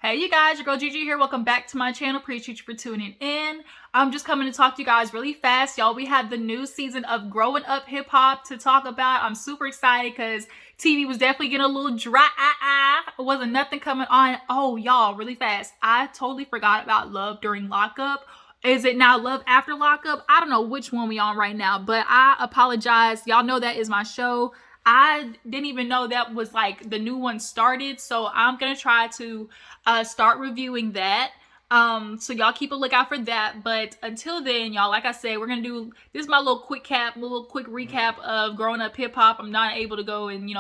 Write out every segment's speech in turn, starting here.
Hey you guys, your girl Gigi here. Welcome back to my channel. Appreciate you for tuning in. I'm just coming to talk to you guys really fast. Y'all, we have the new season of Growing Up Hip Hop to talk about. I'm super excited because TV was definitely getting a little dry. It wasn't nothing coming on. Oh, y'all, really fast. I totally forgot about Love During Lockup. Is it now Love After Lockup? I don't know which one we on right now, but I apologize. Y'all know that is my show. I didn't even know that was like the new one started, so I'm gonna try to start reviewing that. So y'all keep a lookout for that. But until then, y'all, like I said, we're gonna do this is my little quick recap of Growing Up Hip Hop. I'm not able to go and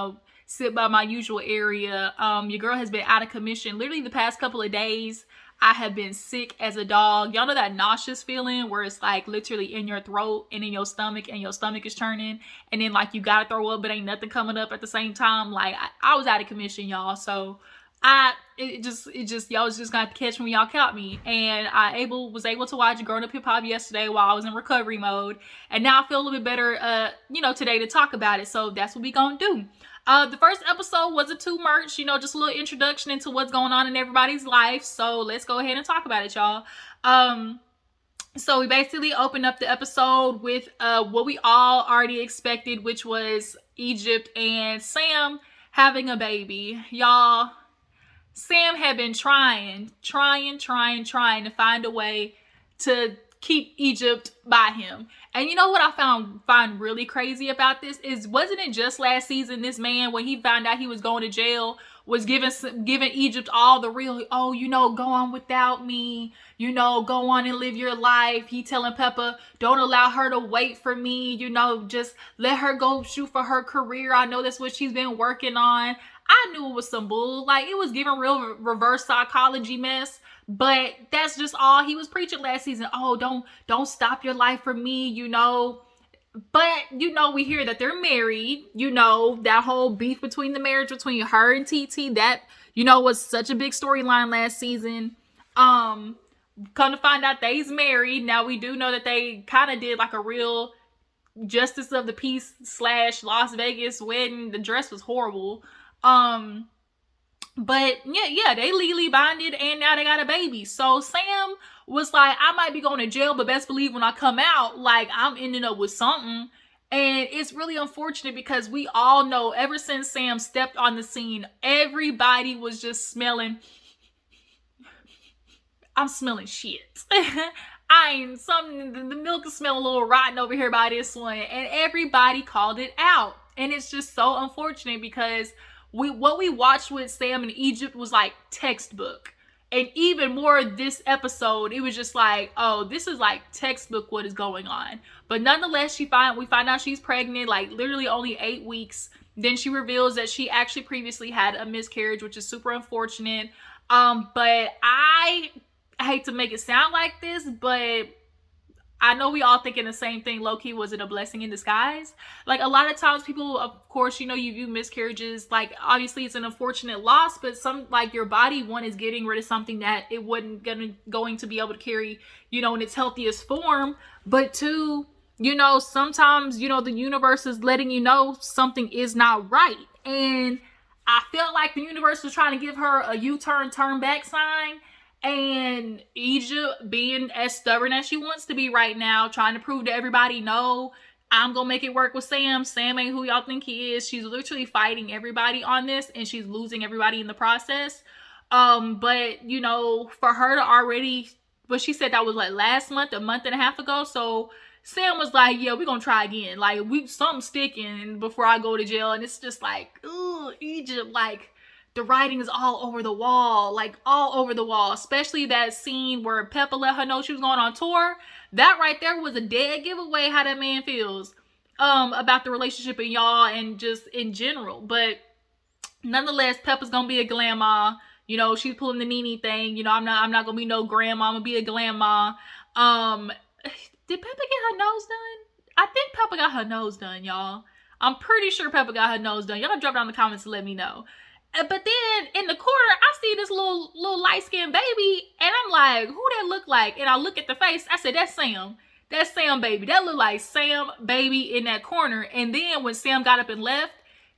sit by my usual area. Your girl has been out of commission literally the past couple of days. I have been sick as a dog. Y'all know that nauseous feeling where it's like literally in your throat and in your stomach and your stomach is churning and then like you gotta throw up but ain't nothing coming up at the same time. Like I was out of commission, y'all. So y'all was just gonna have to catch me when y'all caught me. And I was able to watch Growing Up Hip Hop yesterday while I was in recovery mode. And now I feel a little bit better today to talk about it. So that's what we gonna do. The first episode wasn't too much, just a little introduction into what's going on in everybody's life. So let's go ahead and talk about it, y'all. So we basically opened up the episode with what we all already expected, which was Egypt and Sam having a baby. Y'all, Sam had been trying to find a way to keep Egypt by him. And you know what I find really crazy about this is, wasn't it just last season this man, when he found out he was going to jail, was giving Egypt all the real, go on without me, go on and live your life. He telling Peppa, don't allow her to wait for me, just let her go shoot for her career. I know that's what she's been working on. I knew it was some bull. Like, it was giving real reverse psychology mess. But that's just all he was preaching last season. Oh, don't stop your life for me, But, we hear that they're married. That whole beef between the marriage between her and TT, that, was such a big storyline last season. Come to find out they's married. Now, we do know that they kind of did like a real justice of the peace / Las Vegas wedding. The dress was horrible. But yeah, they legally bonded and now they got a baby. So Sam was like, I might be going to jail, but best believe when I come out, like, I'm ending up with something. And it's really unfortunate because we all know ever since Sam stepped on the scene, everybody was just smelling. I'm smelling shit. The milk is smelling a little rotten over here by this one. And everybody called it out. And it's just so unfortunate because what we watched with Sam and Egypt was like textbook. And even more this episode, it was just like, oh, this is like textbook what is going on. But nonetheless, we find out she's pregnant, like literally only 8 weeks. Then she reveals that she actually previously had a miscarriage, which is super unfortunate. But I hate to make it sound like this, but I know we all thinking the same thing. Low-key, was it a blessing in disguise? Like, a lot of times people, of course, you view miscarriages, like, obviously it's an unfortunate loss, but like, your body, one, is getting rid of something that it wasn't going to be able to carry, in its healthiest form. But two, sometimes, the universe is letting you know something is not right. And I felt like the universe was trying to give her a U-turn, turn back sign. And Egypt, being as stubborn as she wants to be right now, trying to prove to everybody, no, I'm gonna make it work with Sam. Sam ain't who y'all think he is. She's literally fighting everybody on this, and she's losing everybody in the process. But for her to already, but she said that was like last month, a month and a half ago. So Sam was like, yeah, we're gonna try again. Like, something's sticking before I go to jail. And it's just like, ooh, Egypt, like, the writing is all over the wall, like all over the wall, especially that scene where Peppa let her know she was going on tour. That right there was a dead giveaway how that man feels about the relationship and y'all and just in general. But nonetheless, Peppa's gonna be a grandma. She's pulling the Nene thing. I'm not gonna be no grandma. I'm gonna be a grandma. Did Peppa get her nose done? I think Peppa got her nose done, y'all. I'm pretty sure Peppa got her nose done. Y'all drop down in the comments to let me know. But then in the corner, I see this little light-skinned baby, and I'm like, who that look like? And I look at the face. I said, that's Sam. That's Sam baby. That look like Sam baby in that corner. And then when Sam got up and left,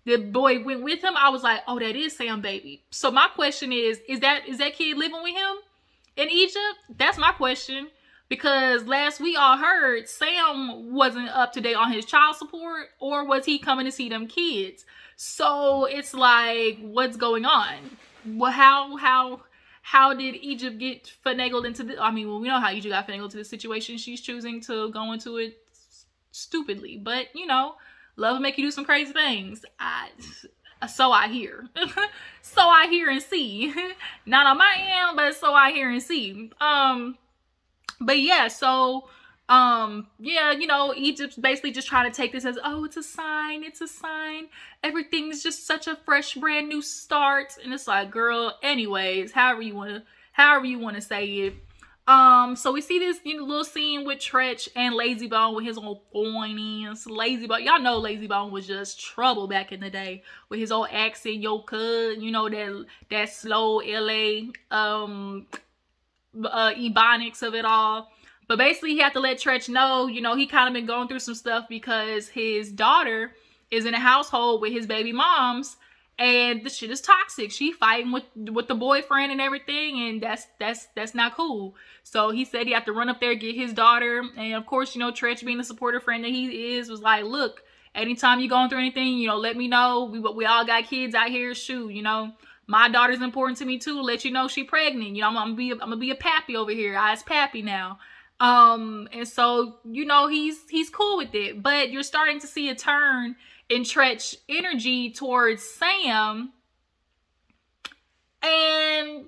the boy went with him, I was like, oh, that is Sam baby. So my question is that kid living with him in Egypt? That's my question. Because last we all heard Sam wasn't up to date on his child support, or was he coming to see them kids? So it's like, what's going on? Well, how did Egypt get finagled into the? I mean, well, we know how Egypt got finagled into the situation. She's choosing to go into it stupidly, but you know, love will make you do some crazy things. So I hear, so I hear and see. Not on my end, but so I hear and see. But yeah, so yeah, you know, Egypt's basically just trying to take this as, oh, it's a sign, everything's just such a fresh brand new start. And it's like, girl, anyways, however you want to say it. So we see this little scene with Treach and Layzie Bone with his old pointies. Layzie Bone, y'all know Layzie Bone was just trouble back in the day with his old accent, yo cuz, you know, that slow LA ebonics of it all. But basically he had to let Treach know, you know, he kind of been going through some stuff because his daughter is in a household with his baby moms, and the shit is toxic. She fighting with the boyfriend and everything, and that's not cool. So he said he had to run up there, get his daughter, and of course, you know, Treach, being the supportive friend that he is, was like, look, anytime you going through anything, you know, let me know. We all got kids out here, shoot, you know. My daughter's important to me too. Let you know she pregnant. You know, I'm gonna be a pappy over here. I's pappy now. And so, you know, he's cool with it. But you're starting to see a turn in Treach energy towards Sam. And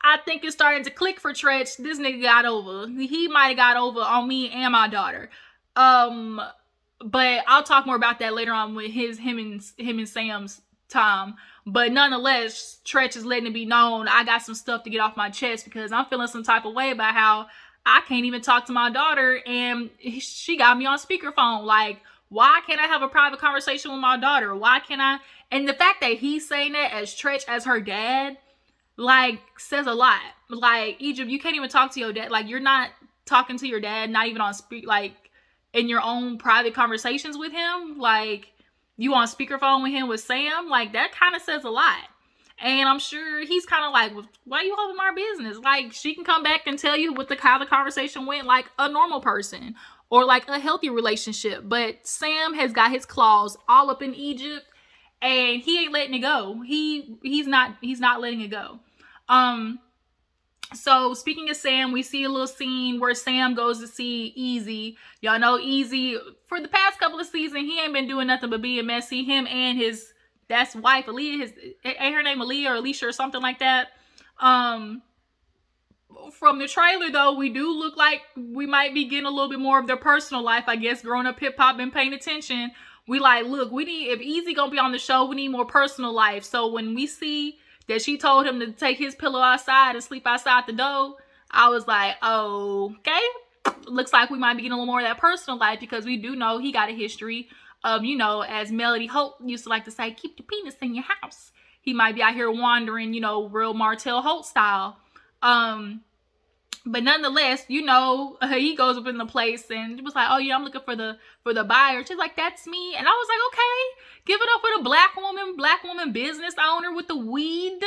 I think it's starting to click for Treach. This nigga got over. He might have got over on me and my daughter. But I'll talk more about that later on with him and Sam's time. But nonetheless, Treach is letting it be known, I got some stuff to get off my chest because I'm feeling some type of way about how I can't even talk to my daughter and she got me on speakerphone. Like, why can't I have a private conversation with my daughter? Why can't I? And the fact that he's saying that as Treach, as her dad, like, says a lot. Like, Egypt, you can't even talk to your dad. Like, you're not talking to your dad, not even on like, in your own private conversations with him. Like, you on speakerphone with him with Sam, like, that kind of says a lot. And I'm sure he's kind of like, well, why are you holding our business? Like, she can come back and tell you how the conversation went, like a normal person or like a healthy relationship. But Sam has got his claws all up in Egypt, and he ain't letting it go. He's not letting it go. So speaking of Sam, we see a little scene where Sam goes to see Easy. Y'all know Easy, for the past couple of seasons, he ain't been doing nothing but being messy. Him and that's wife, Aaliyah, ain't her name Aaliyah or Alicia or something like that. From the trailer though, we do look like we might be getting a little bit more of their personal life. I guess growing up hip hop and paying attention, we like, look, we need, if Easy gonna be on the show, we need more personal life. So when we see that she told him to take his pillow outside and sleep outside the door, I was like, oh, okay. Looks like we might be getting a little more of that personal life, because we do know he got a history of, you know, as Melody Holt used to like to say, keep your penis in your house. He might be out here wandering, you know, real Martell Holt style. But nonetheless, you know, he goes up in the place and was like, oh yeah, I'm looking for the buyer. She's like, that's me. And I was like, okay, give it up for the black woman business owner with the weed.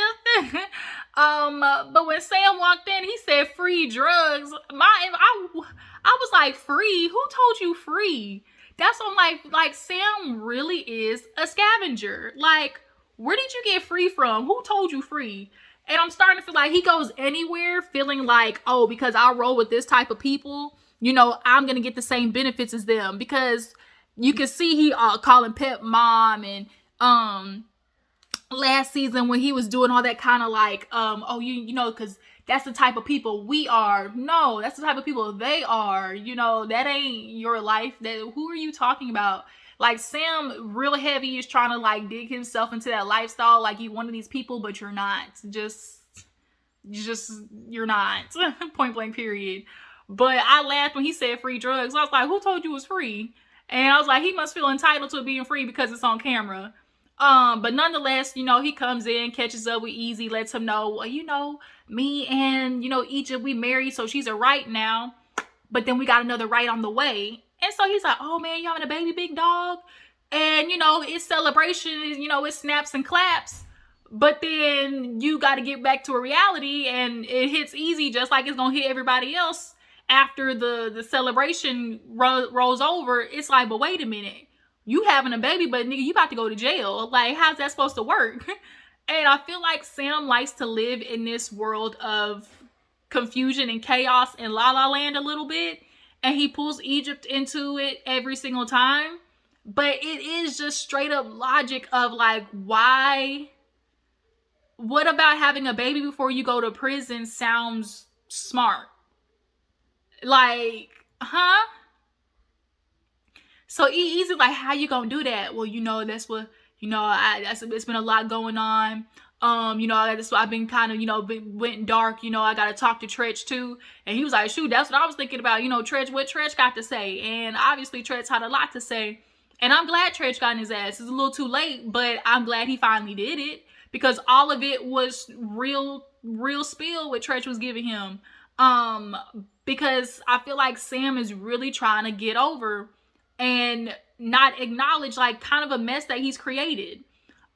But when Sam walked in, he said free drugs. I was like, free? Who told you free? That's what I'm like Sam really is a scavenger. Like, where did you get free from? Who told you free? And I'm starting to feel like he goes anywhere feeling like, oh, because I roll with this type of people, you know, I'm going to get the same benefits as them. Because you can see he calling Pep mom, and last season when he was doing all that kind of like, oh, you know, because that's the type of people we are. No, that's the type of people they are. You know, that ain't your life. Who are you talking about? Like, Sam real heavy is trying to like dig himself into that lifestyle like you one of these people, but you're not. Just you're not. Point blank period. But I laughed when he said free drugs. I was like, who told you it was free? And I was like, he must feel entitled to it being free because it's on camera. But nonetheless, you know, he comes in, catches up with Easy, lets him know, well, you know, me and, you know, Egypt, we married, so she's a right now. But then we got another right on the way. And so he's like, oh man, you having a baby, big dog? And, it's celebration, it snaps and claps. But then you got to get back to a reality, and it hits easy just like it's going to hit everybody else after the celebration rolls over. It's like, but wait a minute. You having a baby, but nigga, you about to go to jail. Like, how's that supposed to work? And I feel like Sam likes to live in this world of confusion and chaos and La La Land a little bit. And he pulls Egypt into it every single time. But it is just straight up logic of like, why? What about having a baby before you go to prison sounds smart? Like, huh? So easy, like, how you gonna do that? Well, that's what, it's been a lot going on. That's why I've been kind of, went dark. I got to talk to Treach too. And he was like, shoot, that's what I was thinking about. Treach, what Treach got to say. And obviously Treach had a lot to say. And I'm glad Treach got in his ass. It's a little too late, but I'm glad he finally did it. Because all of it was real spill what Treach was giving him. Because I feel like Sam is really trying to get over and not acknowledge like kind of a mess that he's created.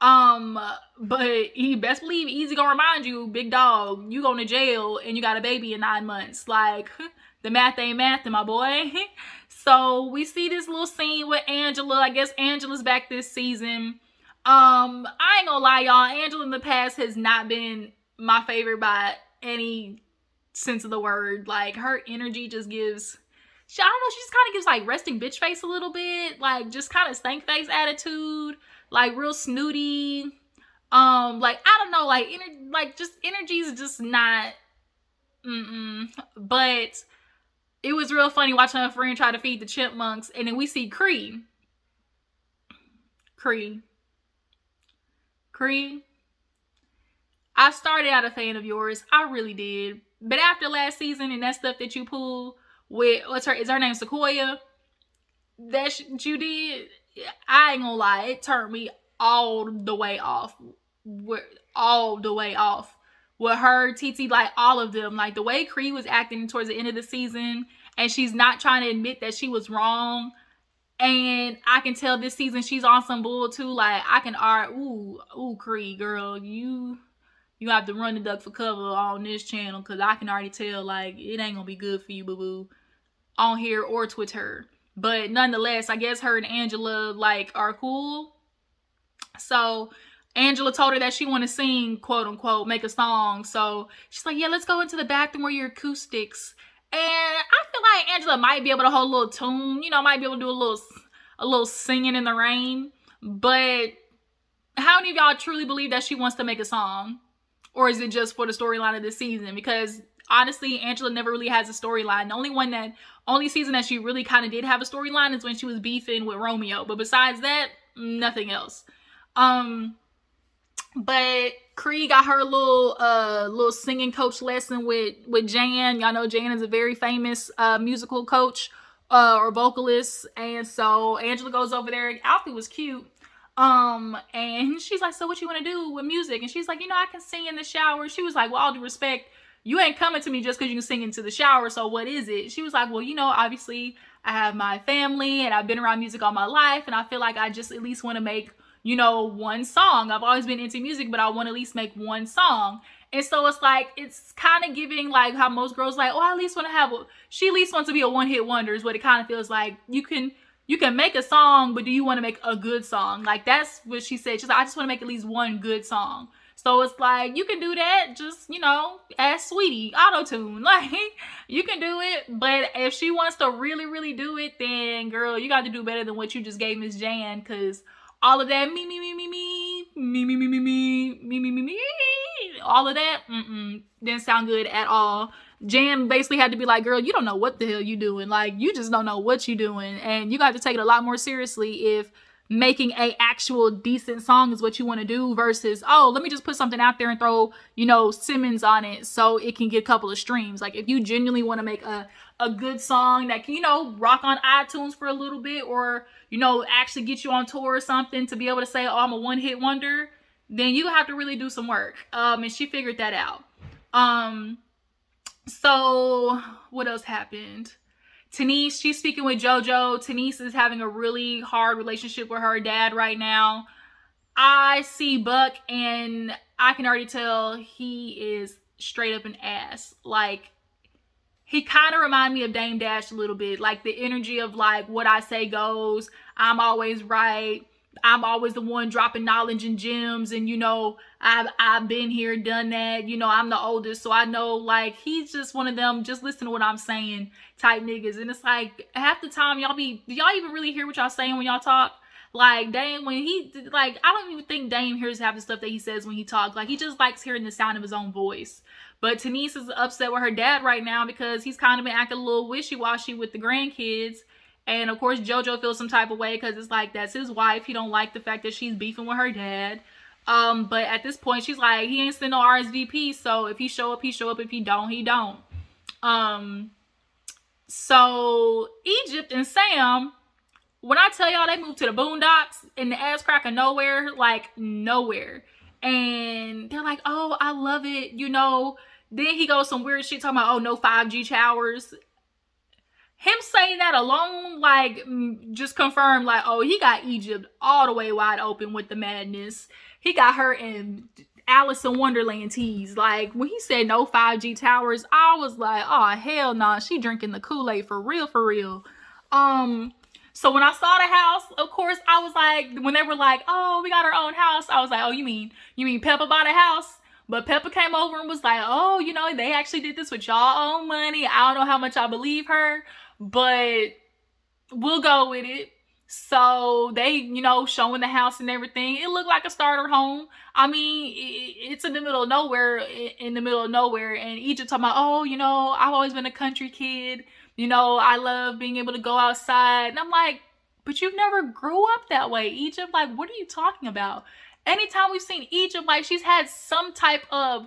But he best believe Easy gonna remind you, big dog, you going to jail and you got a baby in 9 months. Like, the math ain't math, my boy. So we see this little scene with Angela. I guess Angela's back this season. I ain't gonna lie, y'all. Angela in the past has not been my favorite by any sense of the word. Like, her energy just gives, I don't know, she just kind of gives like resting bitch face a little bit. Like, just kind of stank face attitude. Like, real snooty. Like, I don't know, like, energy is just not, But it was real funny watching her friend try to feed the chipmunks. And then we see Cree. I started out a fan of yours. I really did. But after last season and that stuff that you pulled with, is her name Sequoia? That you did, I ain't gonna lie, it turned me all the way off. All the way off. With her, TT, like all of them. Like the way Cree was acting towards the end of the season, and she's not trying to admit that she was wrong. And I can tell this season she's on some bull too. Like, I can ooh, Cree, girl, you have to run the duck for cover on this channel, because I can already tell, like, it ain't gonna be good for you, boo-boo, on here or Twitter. But nonetheless, I guess her and Angela, like, are cool. So Angela told her that she want to sing, quote unquote, make a song. So she's like, yeah, let's go into the bathroom where your acoustics. And I feel like Angela might be able to hold a little tune, might be able to do a little singing in the rain. But how many of y'all truly believe that she wants to make a song? Or is it just for the storyline of this season? Because honestly, Angela never really has a storyline. The only season that she really kind of did have a storyline is when she was beefing with Romeo. But besides that, nothing else. But Cree got her little singing coach lesson with Jan. Y'all know Jan is a very famous musical coach or vocalist. And so Angela goes over there. Outfit was cute. And she's like, so what you want to do with music? And she's like, I can sing in the shower. She was like, well, all due respect, you ain't coming to me just because you can sing into the shower. So what is it? She was like, well, obviously I have my family and I've been around music all my life. And I feel like I just at least want to make, one song. I've always been into music, but I want to at least make one song. And so it's like, it's kind of giving like how most girls like, oh, I at least want to she at least wants to be a one-hit wonder is what it kind of feels like. You can make a song, but do you want to make a good song? Like, that's what she said. She's like, I just want to make at least one good song. So it's like, you can do that. Just, ask Sweetie, auto-tune. Like, you can do it. But if she wants to really, really do it, then, girl, you got to do better than what you just gave Miss Jan. Because all of that me, all of that, didn't sound good at all. Jan basically had to be like, girl, you don't know what the hell you doing. Like, you just don't know what you doing. And you got to take it a lot more seriously if making a actual decent song is what you want to do versus, oh, let me just put something out there and throw, Simmons on it so it can get a couple of streams. Like, if you genuinely want to make a good song that can, rock on iTunes for a little bit or, actually get you on tour or something to be able to say, oh, I'm a one-hit wonder, then you have to really do some work. And she figured that out. So what else happened? Tanice, she's speaking with JoJo. Tanice is having a really hard relationship with her dad right now. I see Buck and I can already tell he is straight up an ass. Like, he kind of reminded me of Dame Dash a little bit. Like, the energy of, like, what I say goes. I'm always right. I'm always the one dropping knowledge and gems. And, you know, I've been here, done that. You know, I'm the oldest. So I know, like, he's just one of them, just listen to what I'm saying type niggas. And it's like, half the time, do y'all even really hear what y'all saying when y'all talk? Like, Dame, when he, like, I don't even think Dame hears half the stuff that he says when he talks. Like, he just likes hearing the sound of his own voice. But Tanice is upset with her dad right now because he's kind of been acting a little wishy-washy with the grandkids. And, of course, JoJo feels some type of way because it's like, that's his wife. He don't like the fact that she's beefing with her dad. But at this point, she's like, he ain't send no RSVP. So if he show up, he show up. If he don't, he don't. So Egypt and Sam, when I tell y'all they moved to the boondocks in the ass crack of nowhere, like nowhere. And they're like, oh, I love it, you know. Then he goes some weird shit talking about, oh, no 5G towers. Him saying that alone, like, just confirmed, like, oh, he got Egypt all the way wide open with the madness. He got her in Alice in Wonderland tease. Like, when he said no 5G towers, I was like, oh, hell nah, she drinking the Kool-Aid for real, for real. So when I saw the house, of course, I was like, when they were like, oh, we got our own house, I was like, oh, you mean Peppa bought a house? But Peppa came over and was like, oh, you know, they actually did this with y'all own money. I don't know how much I believe her, but we'll go with it. So they, you know, showing the house and everything. It looked like a starter home. I mean, it's in the middle of nowhere, And Egypt talking about, oh, you know, I've always been a country kid. You know, I love being able to go outside. And I'm like, but you've never grew up that way, Egypt. Like, what are you talking about? Anytime we've seen Egypt, like, she's had some type of,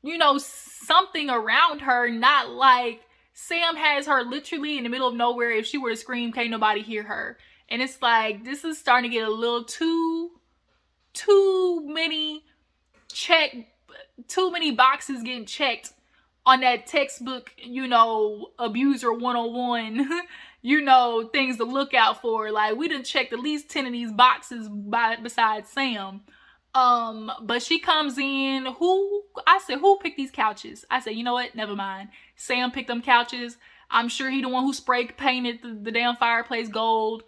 you know, something around her. Not like Sam has her literally in the middle of nowhere. If she were to scream, can't nobody hear her. And it's like, this is starting to get a little too many boxes getting checked on that textbook, you know, abuser 101, you know, things to look out for. Like, we done checked at least 10 of these boxes besides Sam. But she comes in, who picked these couches? I said, you know what? Never mind. Sam picked them couches. I'm sure he the one who spray painted the damn fireplace gold.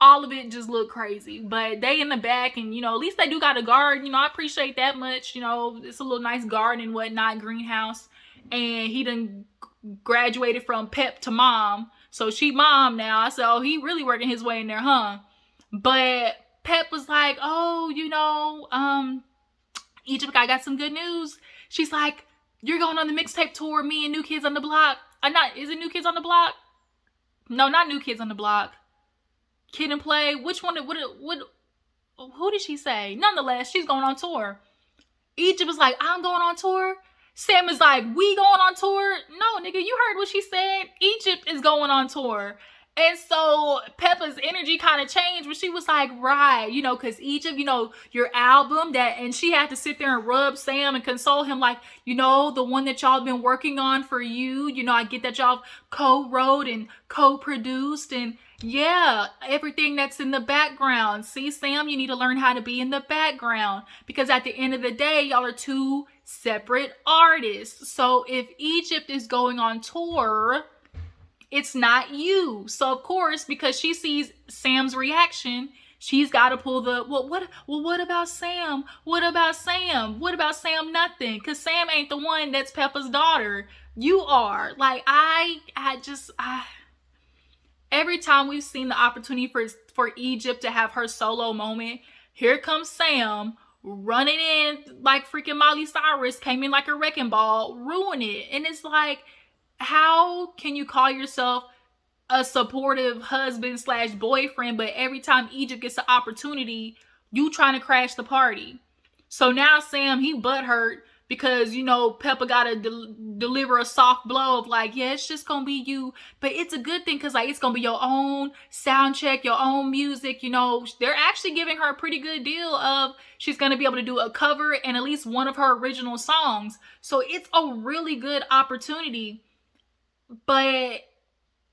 All of it just looked crazy. But they in the back, and, you know, at least they do got a garden. You know, I appreciate that much. You know, it's a little nice garden and whatnot, greenhouse. And he done graduated from Pep to mom. So she mom now. I said, oh, he really working his way in there, huh? But Pep was like, oh, you know, Egypt, I got some good news. She's like, you're going on the mixtape tour, me and New Kids on the Block. Is it New Kids on the Block? No, not New Kids on the Block. Kid and Play. Which one? Who did she say? Nonetheless, she's going on tour. Egypt was like, I'm going on tour. Sam is like, we going on tour? No, nigga, you heard what she said. Egypt is going on tour. And so Peppa's energy kind of changed when she was like, right, you know, because Egypt, you know, your album and she had to sit there and rub Sam and console him like, you know, the one that y'all been working on for you, you know, I get that y'all co-wrote and co-produced and yeah, everything that's in the background. See, Sam, you need to learn how to be in the background because at the end of the day, y'all are two separate artists. So if Egypt is going on tour, it's not you. So of course, because she sees Sam's reaction, she's got to pull the, what about Sam? What about Sam? What about Sam? Nothing. Because Sam ain't the one that's Peppa's daughter. You are. Like, every time we've seen the opportunity for Egypt to have her solo moment, here comes Sam running in like freaking Miley Cyrus, came in like a wrecking ball, ruin it. And it's like, how can you call yourself a supportive husband / boyfriend, but every time Egypt gets the opportunity, you trying to crash the party? So now Sam, he butthurt because, you know, Peppa got to deliver a soft blow of like, yeah, it's just going to be you. But it's a good thing because like it's going to be your own sound check, your own music. You know, they're actually giving her a pretty good deal of she's going to be able to do a cover and at least one of her original songs. So it's a really good opportunity. But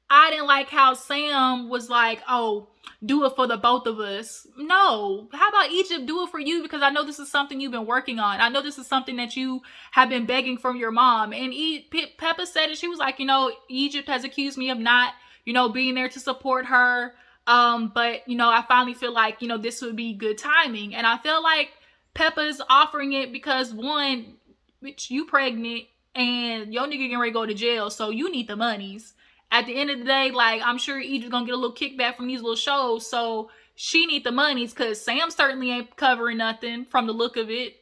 I didn't like how Sam was like, oh, do it for the both of us. No. How about Egypt do it for you? Because I know this is something you've been working on. I know this is something that you have been begging from your mom. And Peppa said it. She was like, Egypt has accused me of not, being there to support her. But, I finally feel like, this would be good timing. And I feel like Peppa's offering it because, one, bitch, you pregnant and your nigga getting ready to go to jail. So you need the monies. At the end of the day, like, I'm sure Egypt's gonna get a little kickback from these little shows, so she need the monies, because Sam certainly ain't covering nothing from the look of it.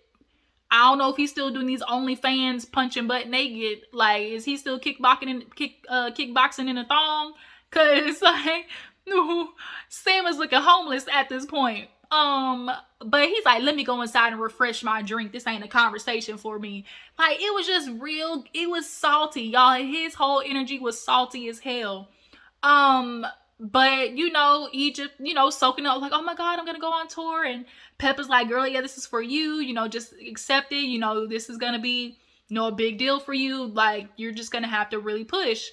I don't know if he's still doing these OnlyFans punching butt naked. Like, is he still kickboxing in a thong? Because, like, Sam is looking homeless at this point. But he's like, let me go inside and refresh my drink. This ain't a conversation for me. Like, it was just real. It was salty, y'all. His whole energy was salty as hell. But Egypt, soaking up like, oh my God, I'm gonna go on tour. And Peppa's like, girl, yeah, this is for you. Just accept it. This is gonna be, a big deal for you. Like, you're just gonna have to really push.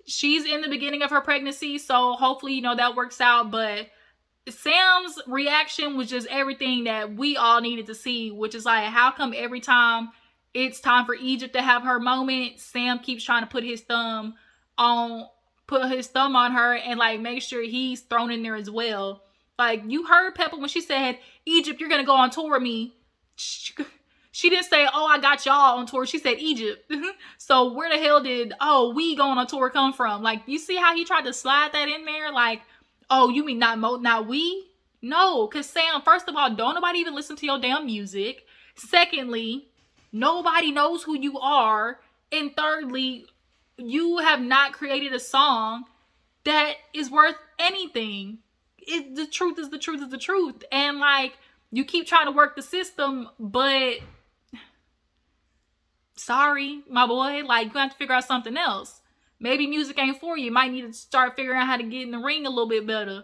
She's in the beginning of her pregnancy, so hopefully, that works out. But Sam's reaction was just everything that we all needed to see, which is like, how come every time it's time for Egypt to have her moment, Sam keeps trying to put his thumb on her and like make sure he's thrown in there as well. Like, you heard Peppa when she said, Egypt, you're gonna go on tour with me. She didn't say, oh, I got y'all on tour. She said Egypt. So where the hell did, oh, we going on tour come from? Like, you see how he tried to slide that in there? Like, oh, you mean not we? No, because Sam, first of all, don't nobody even listen to your damn music. Secondly, nobody knows who you are. And thirdly, you have not created a song that is worth anything. The truth is the truth is the truth. And like, you keep trying to work the system, but sorry, my boy, like, you have to figure out something else. Maybe music ain't for you. You might need to start figuring out how to get in the ring a little bit better.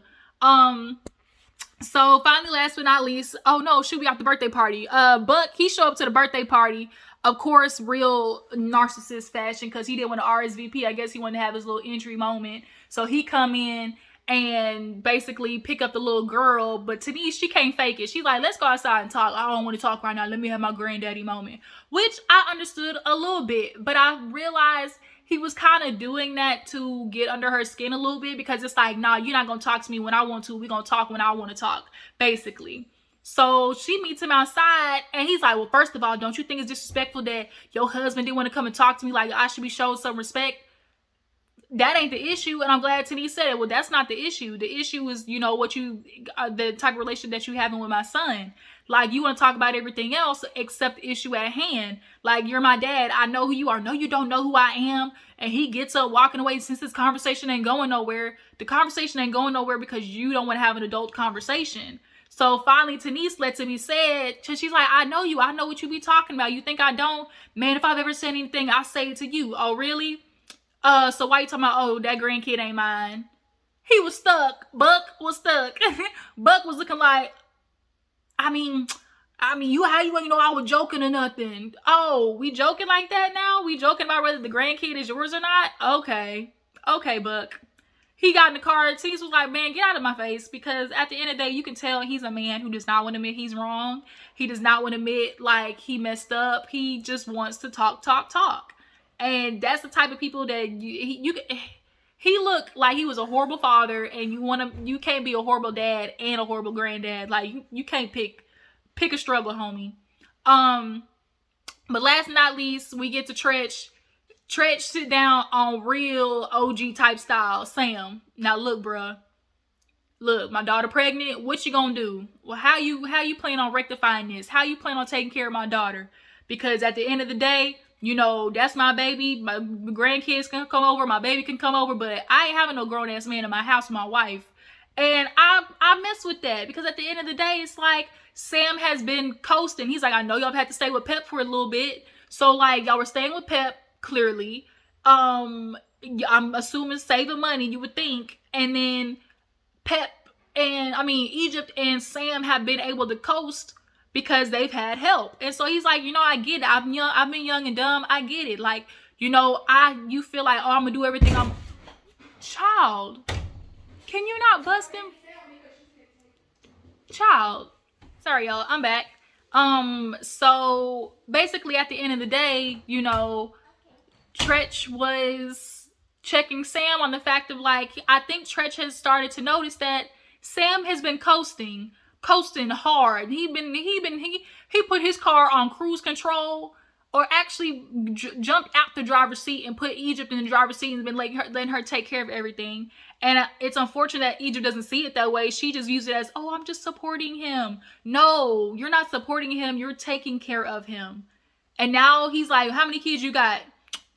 So finally, last but not least, oh no, shoot, we got the birthday party. Buck, he showed up to the birthday party, of course, real narcissist fashion, because he didn't want to RSVP. I guess he wanted to have his little entry moment. So he come in and basically pick up the little girl, but Tanice, she can't fake it. She's like, let's go outside and talk. I don't want to talk right now. Let me have my granddaddy moment. Which I understood a little bit, but I realized he was kind of doing that to get under her skin a little bit, because it's like, nah, you're not going to talk to me when I want to. We're going to talk when I want to talk, basically. So she meets him outside, and he's like, well, first of all, don't you think it's disrespectful that your husband didn't want to come and talk to me? Like, I should be showed some respect. That ain't the issue, and I'm glad Tanice said it. Well, that's not the issue. The issue is, the type of relationship that you having with my son. Like, you want to talk about everything else except the issue at hand. Like, you're my dad. I know who you are. No, you don't know who I am. And he gets up walking away since this conversation ain't going nowhere. The conversation ain't going nowhere because you don't want to have an adult conversation. So finally, Tanice lets it be said. She's like, I know you. I know what you be talking about. You think I don't? Man, if I've ever said anything, I'll say it to you. Oh, really? So why you talking about, oh, that grandkid ain't mine? He was stuck. Buck was stuck. Buck was looking like, I mean, how you know I was joking or nothing? Oh, we joking like that now? We joking about whether the grandkid is yours or not? Okay, Buck. He got in the car. Tanice was like, man, get out of my face. Because at the end of the day, you can tell he's a man who does not want to admit he's wrong. He does not want to admit, like, he messed up. He just wants to talk. And that's the type of people that he looked like he was a horrible father, and you can't be a horrible dad and a horrible granddad. Like, you can't pick a struggle, homie. But last but not least, we get to Treach. Treach sit down on real OG type style. Sam, now look, bruh. Look, my daughter pregnant. What you gonna do? Well, how you plan on rectifying this? How you plan on taking care of my daughter? Because at the end of the day, that's my baby. My grandkids can come over. My baby can come over. But I ain't having no grown-ass man in my house with my wife. And I mess with that. Because at the end of the day, it's like Sam has been coasting. He's like, I know y'all had to stay with Pep for a little bit. So, like, y'all were staying with Pep, clearly. I'm assuming saving money, you would think. And then Egypt and Sam have been able to coast because they've had help. And so he's like, I get it. I've been young and dumb. I get it. Like, you feel like, oh, I'm gonna do everything. Child, can you not bust him? Child. Sorry, y'all. I'm back. So basically at the end of the day, you know, Treach was checking Sam on the fact of like, I think Treach has started to notice that Sam has been coasting hard. He put his car on cruise control, or actually jumped out the driver's seat and put Egypt in the driver's seat and been letting her take care of everything. And it's unfortunate that Egypt doesn't see it that way. She just used it as, oh, I'm just supporting him. No, you're not supporting him. You're taking care of him. And now he's like, how many kids you got?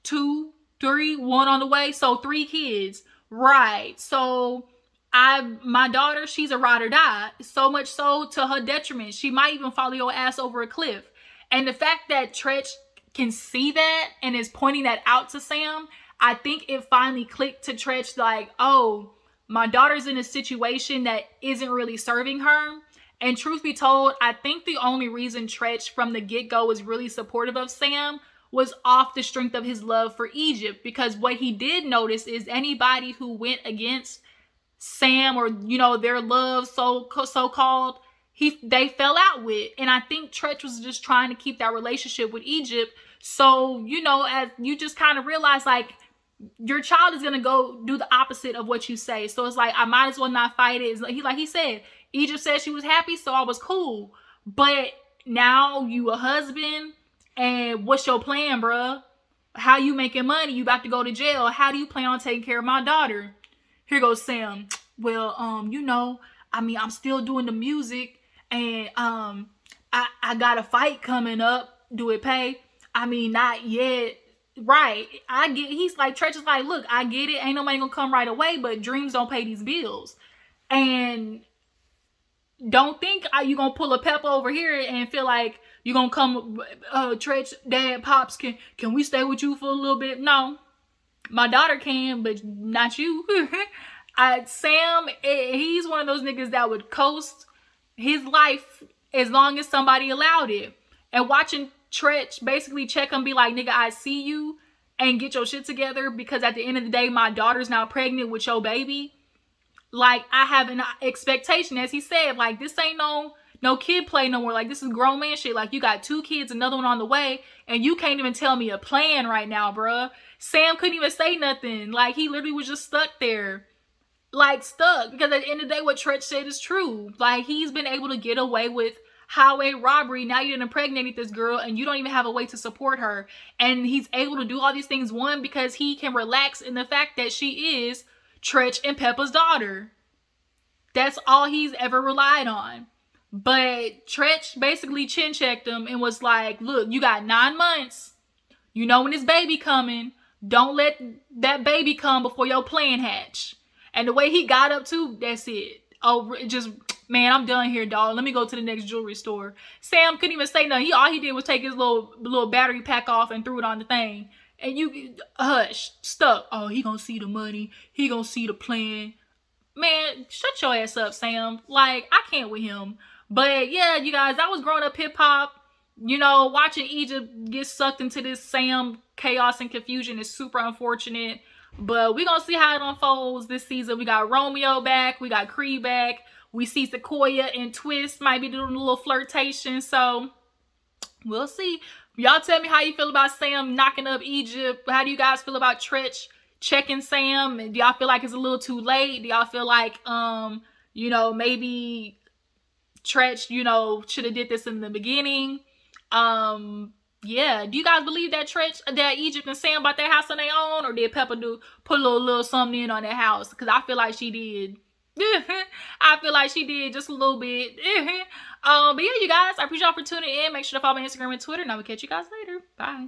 2, 3, 1 on the way. So 3 kids. Right. So my daughter, she's a ride or die. So much so to her detriment. She might even follow your ass over a cliff. And the fact that Treach can see that and is pointing that out to Sam, I think it finally clicked to Treach like, oh, my daughter's in a situation that isn't really serving her. And truth be told, I think the only reason Treach from the get-go was really supportive of Sam was off the strength of his love for Egypt. Because what he did notice is anybody who went against Sam, or, you know, their love so-called, they fell out with. And I think Treach was just trying to keep that relationship with Egypt. So, you know, as you just kind of realize, like, your child is going to go do the opposite of what you say. So it's like, I might as well not fight it. Like he said, Egypt said she was happy, so I was cool. But now you a husband, and what's your plan, bruh? How you making money? You about to go to jail. How do you plan on taking care of my daughter? Here goes Sam. Well, you know, I mean, I'm still doing the music, and I got a fight coming up. Do it pay? I mean, not yet. Right. I get, he's like, Treach is like, look, I get it. Ain't nobody gonna come right away, but dreams don't pay these bills. And don't think you gonna pull a Pepper over here and feel like you gonna come, Treach, Dad, Pops, can we stay with you for a little bit? No. My daughter can, but not you. Sam, he's one of those niggas that would coast his life as long as somebody allowed it. And watching Treach basically check him, be like, nigga, I see you, and get your shit together, because at the end of the day, my daughter's now pregnant with your baby. Like, I have an expectation, as he said, like, this ain't no kid play no more. Like, this is grown man shit. Like, you got 2 kids, another one on the way, and you can't even tell me a plan right now, bruh. Sam couldn't even say nothing. Like, he literally was just stuck there. Like, stuck. Because at the end of the day, what Treach said is true. Like, he's been able to get away with highway robbery. Now you done impregnated this girl, and you don't even have a way to support her. And he's able to do all these things, one, because he can relax in the fact that she is Treach and Peppa's daughter. That's all he's ever relied on. But Treach basically chin checked him and was like, look, you got 9 months. You know when this baby coming. Don't let that baby come before your plan hatch. And the way he got up to, that's it. Oh, just, man, I'm done here, dog. Let me go to the next jewelry store. Sam couldn't even say nothing. All he did was take his little battery pack off and threw it on the thing. And you, hush, stuck. Oh, he gonna see the money. He gonna see the plan. Man, shut your ass up, Sam. Like, I can't with him. But yeah, you guys, I was growing up hip hop. You know, watching Egypt get sucked into this Sam chaos and confusion is super unfortunate. But we're going to see how it unfolds this season. We got Romeo back. We got Creed back. We see Sequoia and Twist might be doing a little flirtation. So, we'll see. Y'all tell me how you feel about Sam knocking up Egypt. How do you guys feel about Treach checking Sam? Do y'all feel like it's a little too late? Do y'all feel like, you know, maybe Treach, you know, should have did this in the beginning? Yeah, do you guys believe that that Egypt and Sam bought their house on their own, or did Peppa put a little something in on their house? Because I feel like she did. I feel like she did just a little bit. But yeah, you guys, I appreciate y'all for tuning in. Make sure to follow me on Instagram and Twitter, and I will catch you guys later. Bye.